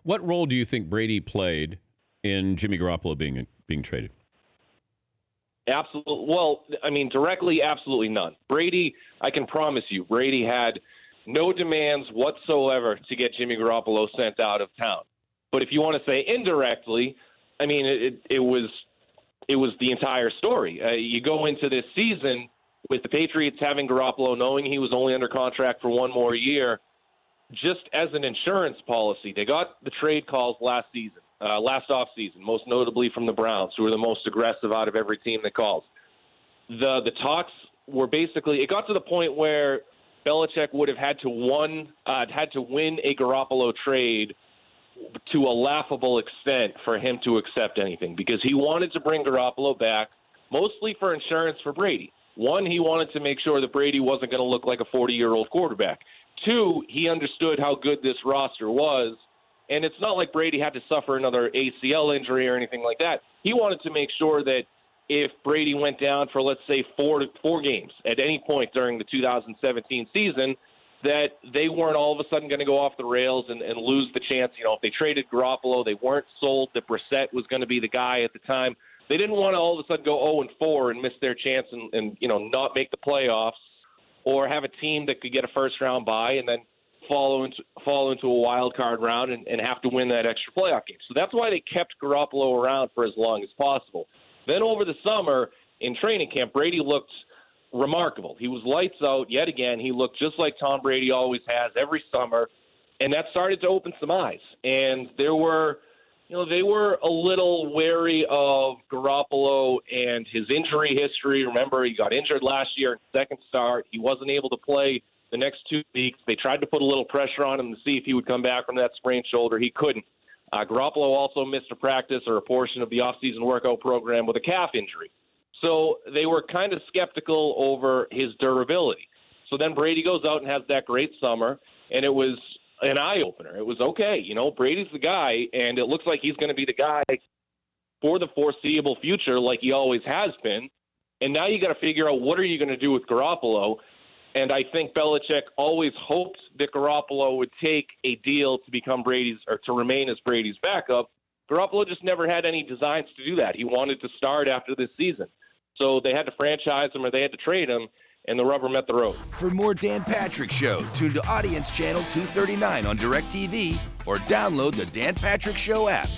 What role do you think Brady played in Jimmy Garoppolo being traded? Absolutely. Well, I mean, directly, absolutely none. Brady, I can promise you, Brady had no demands whatsoever to get Jimmy Garoppolo sent out of town. But if you want to say indirectly, I mean, it was the entire story. You go into this season with the Patriots having Garoppolo, knowing he was only under contract for one more year, just as an insurance policy. They got the trade calls last offseason, most notably from the Browns, who were the most aggressive out of every team that calls. The talks were basically, it got to the point where Belichick would have had to win a Garoppolo trade to a laughable extent for him to accept anything, because he wanted to bring Garoppolo back mostly for insurance for Brady. One, he wanted to make sure that Brady wasn't going to look like a 40-year-old quarterback. Two, he understood how good this roster was, and it's not like Brady had to suffer another ACL injury or anything like that. He wanted to make sure that if Brady went down for, let's say, four games at any point during the 2017 season, that they weren't all of a sudden going to go off the rails and lose the chance. You know, if they traded Garoppolo, they weren't sold that Brissett was going to be the guy at the time. They didn't want to all of a sudden go 0-4 and miss their chance and not make the playoffs, or have a team that could get a first-round bye and then fall into a wild card round and have to win that extra playoff game. So that's why they kept Garoppolo around for as long as possible. Then over the summer in training camp, Brady looked remarkable. He was lights out yet again. He looked just like Tom Brady always has every summer, and that started to open some eyes. And they were a little wary of Garoppolo and his injury history. Remember, he got injured last year in second start. He wasn't able to play the next 2 weeks. They tried to put a little pressure on him to see if he would come back from that sprained shoulder. He couldn't. Garoppolo also missed a practice or a portion of the offseason workout program with a calf injury. So they were kind of skeptical over his durability. So then Brady goes out and has that great summer, and it was an eye-opener. It was, okay, Brady's the guy, and it looks like he's going to be the guy for the foreseeable future like he always has been. And now you got to figure out, what are you going to do with Garoppolo? And I think Belichick always hoped that Garoppolo would take a deal to become to remain as Brady's backup. Garoppolo just never had any designs to do that. He wanted to start after this season. So they had to franchise him or they had to trade him, and the rubber met the road. For more Dan Patrick Show, tune to Audience Channel 239 on DirecTV or download the Dan Patrick Show app.